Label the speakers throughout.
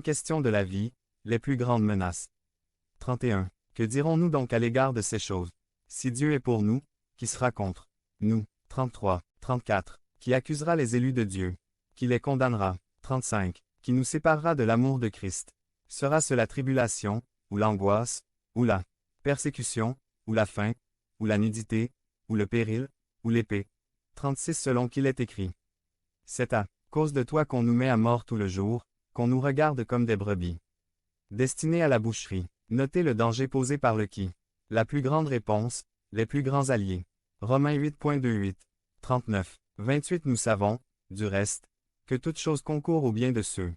Speaker 1: questions de la vie, les plus grandes menaces. 31. Que dirons-nous donc à l'égard de ces choses? Si Dieu est pour nous, qui sera contre nous? 33. 34. Qui accusera les élus de Dieu? Qui les condamnera? 35. Qui nous séparera de l'amour de Christ? Sera-ce la tribulation, ou l'angoisse, ou la persécution, ou la faim, ou la nudité, ou le péril, ou l'épée? 36. Selon qu'il est écrit. C'est à cause de toi qu'on nous met à mort tout le jour, qu'on nous regarde comme des brebis. Destiné à la boucherie. Notez le danger posé par le qui. La plus grande réponse, les plus grands alliés. Romains 8.28. 39. 28. Nous savons, du reste, que toute chose concourt au bien de ceux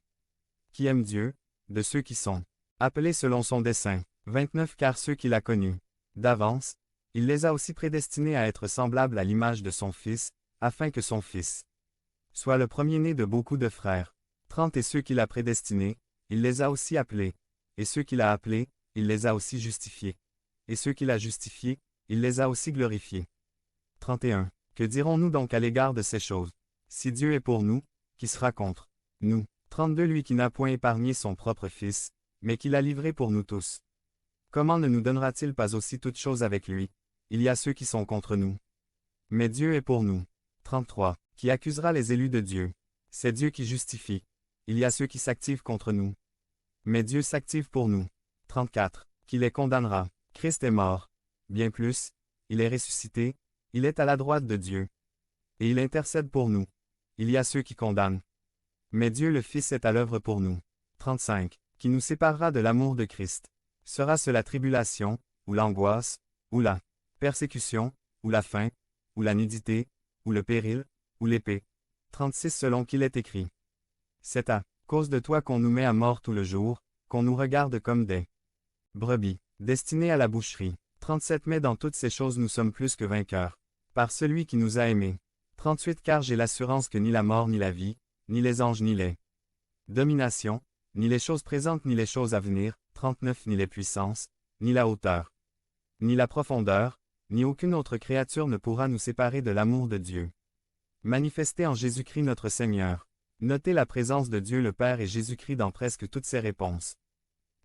Speaker 1: qui aiment Dieu, de ceux qui sont appelés selon son dessein. 29. Car ceux qu'il a connus d'avance, il les a aussi prédestinés à être semblables à l'image de son Fils, afin que son Fils soit le premier-né de beaucoup de frères. 30. Et ceux qu'il a prédestinés, il les a aussi appelés. Et ceux qu'il a appelés, il les a aussi justifiés. Et ceux qu'il a justifiés, il les a aussi glorifiés. 31. Que dirons-nous donc à l'égard de ces choses? Si Dieu est pour nous, qui sera contre nous? 32. Lui qui n'a point épargné son propre Fils, mais qui l'a livré pour nous tous. Comment ne nous donnera-t-il pas aussi toutes choses avec lui? Il y a ceux qui sont contre nous. Mais Dieu est pour nous. 33. Qui accusera les élus de Dieu? C'est Dieu qui justifie. Il y a ceux qui s'activent contre nous. Mais Dieu s'active pour nous. 34. Qui les condamnera? Christ est mort. Bien plus, il est ressuscité, il est à la droite de Dieu. Et il intercède pour nous. Il y a ceux qui condamnent. Mais Dieu le Fils est à l'œuvre pour nous. 35. Qui nous séparera de l'amour de Christ? Sera-ce la tribulation, ou l'angoisse, ou la persécution, ou la faim, ou la nudité, ou le péril, ou l'épée? 36. Selon qu'il est écrit. C'est à cause de toi qu'on nous met à mort tout le jour, qu'on nous regarde comme des brebis, destinés à la boucherie. 37. Mais dans toutes ces choses nous sommes plus que vainqueurs, par celui qui nous a aimés. 38. Car j'ai l'assurance que ni la mort ni la vie, ni les anges ni les dominations, ni les choses présentes ni les choses à venir, 39. Ni les puissances, ni la hauteur, ni la profondeur, ni aucune autre créature ne pourra nous séparer de l'amour de Dieu manifesté en Jésus-Christ notre Seigneur. Notez la présence de Dieu le Père et Jésus-Christ dans presque toutes ses réponses.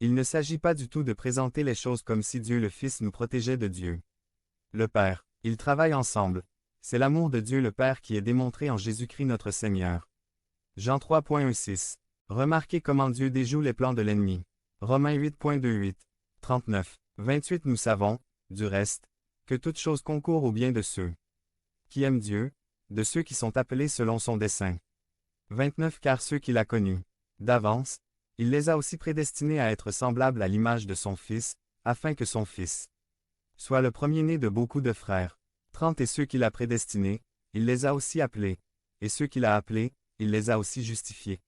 Speaker 1: Il ne s'agit pas du tout de présenter les choses comme si Dieu le Fils nous protégeait de Dieu le Père. Ils travaillent ensemble. C'est l'amour de Dieu le Père qui est démontré en Jésus-Christ notre Seigneur. Jean 3.16. Remarquez comment Dieu déjoue les plans de l'ennemi. Romains 8.28. 39. 28. Nous savons, du reste, que toute chose concourt au bien de ceux qui aiment Dieu, de ceux qui sont appelés selon son dessein. 29. Car ceux qu'il a connus d'avance, il les a aussi prédestinés à être semblables à l'image de son Fils, afin que son Fils soit le premier-né de beaucoup de frères. 30. Et ceux qu'il a prédestinés, il les a aussi appelés. Et ceux qu'il a appelés, il les a aussi justifiés.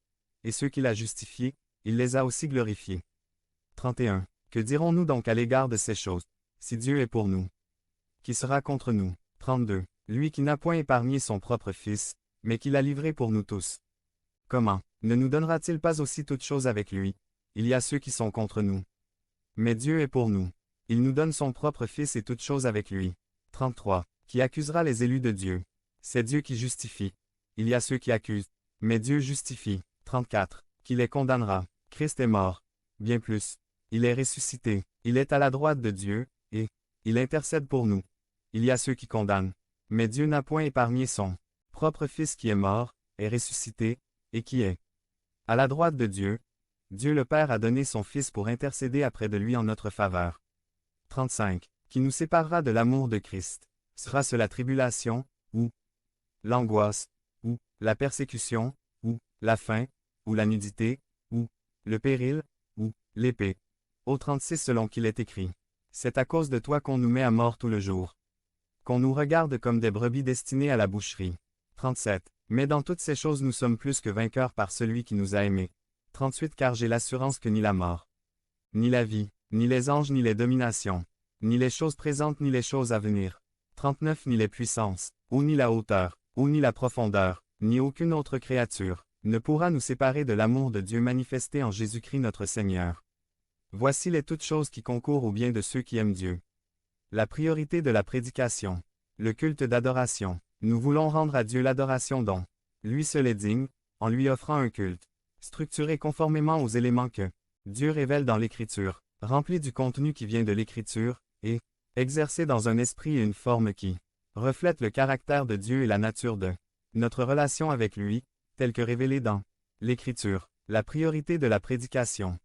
Speaker 1: Et ceux qu'il a justifiés, il les a aussi glorifiés. 31. Que dirons-nous donc à l'égard de ces choses? Si Dieu est pour nous, qui sera contre nous? 32. Lui qui n'a point épargné son propre Fils, mais qui l'a livré pour nous tous. Comment ne nous donnera-t-il pas aussi toutes choses avec lui? Il y a ceux qui sont contre nous. Mais Dieu est pour nous. Il nous donne son propre Fils et toutes choses avec lui. 33. Qui accusera les élus de Dieu? C'est Dieu qui justifie. Il y a ceux qui accusent. Mais Dieu justifie. 34. Qui les condamnera? Christ est mort. Bien plus. Il est ressuscité. Il est à la droite de Dieu, et il intercède pour nous. Il y a ceux qui condamnent. Mais Dieu n'a point épargné son propre Fils qui est mort, est ressuscité, et qui est à la droite de Dieu. Dieu le Père a donné son Fils pour intercéder auprès de lui en notre faveur. 35. Qui nous séparera de l'amour de Christ? Sera-ce la tribulation, ou l'angoisse, ou la persécution, ou la faim, ou la nudité, ou le péril, ou l'épée? Au 36. Selon qu'il est écrit. C'est à cause de toi qu'on nous met à mort tout le jour, qu'on nous regarde comme des brebis destinées à la boucherie. 37. Mais dans toutes ces choses nous sommes plus que vainqueurs par celui qui nous a aimés. 38. Car j'ai l'assurance que ni la mort, ni la vie, ni les anges ni les dominations, ni les choses présentes ni les choses à venir. 39. Ni les puissances, ou ni la hauteur, ou ni la profondeur, ni aucune autre créature, ne pourra nous séparer de l'amour de Dieu manifesté en Jésus-Christ notre Seigneur. Voici les toutes choses qui concourent au bien de ceux qui aiment Dieu. La priorité de la prédication. Le culte d'adoration. Nous voulons rendre à Dieu l'adoration dont lui seul est digne, en lui offrant un culte structuré conformément aux éléments que Dieu révèle dans l'Écriture, rempli du contenu qui vient de l'Écriture, et exercé dans un esprit et une forme qui reflètent le caractère de Dieu et la nature de notre relation avec lui, telle que révélée dans l'Écriture. La priorité de la prédication.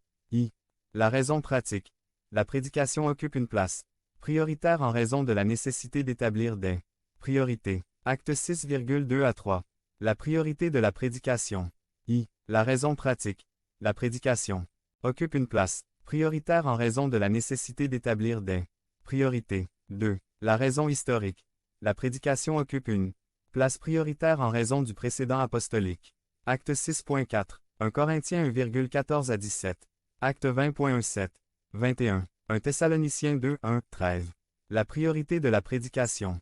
Speaker 1: La raison pratique. La prédication occupe une place prioritaire en raison de la nécessité d'établir des priorités. Acte 6,2 à 3. La priorité de la prédication. La raison pratique. La prédication occupe une place prioritaire en raison de la nécessité d'établir des priorités. 2. La raison historique. La prédication occupe une place prioritaire en raison du précédent apostolique. Acte 6.4. 1 Corinthiens 1,14 à 17. Acte 20.17. 21. 1 Thessaloniciens 2, 1, 13. La priorité de la prédication.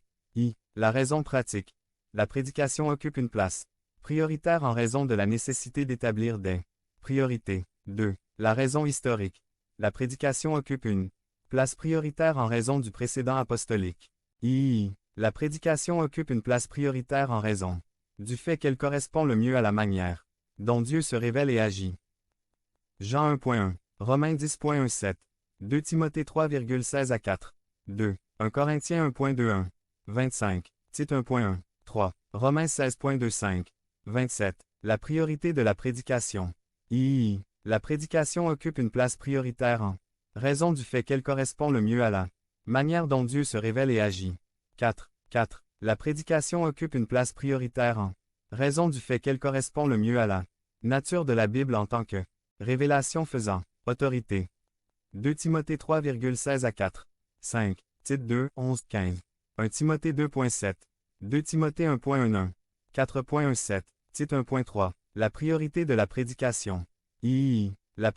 Speaker 1: La raison pratique. La prédication occupe une place prioritaire en raison de la nécessité d'établir des priorités. 2. La raison historique. La prédication occupe une place prioritaire en raison du précédent apostolique. La prédication occupe une place prioritaire en raison du fait qu'elle correspond le mieux à la manière dont Dieu se révèle et agit. Jean 1.1. Romains 10.17. 2 Timothée 3,16 à 4. 2. 1 Corinthiens 1.21. 25. Tite 1.1. 3. Romains 16.25. 27. La priorité de la prédication. La prédication occupe une place prioritaire en raison du fait qu'elle correspond le mieux à la manière dont Dieu se révèle et agit. 4. 4. La prédication occupe une place prioritaire en raison du fait qu'elle correspond le mieux à la nature de la Bible en tant que révélation faisant autorité. 2 Timothée 3,16 à 4. 5. Tite 2, 11, 15. 1 Timothée 2.7. 2 Timothée 1.11. 4.17. Tite 1.3. La priorité de la prédication.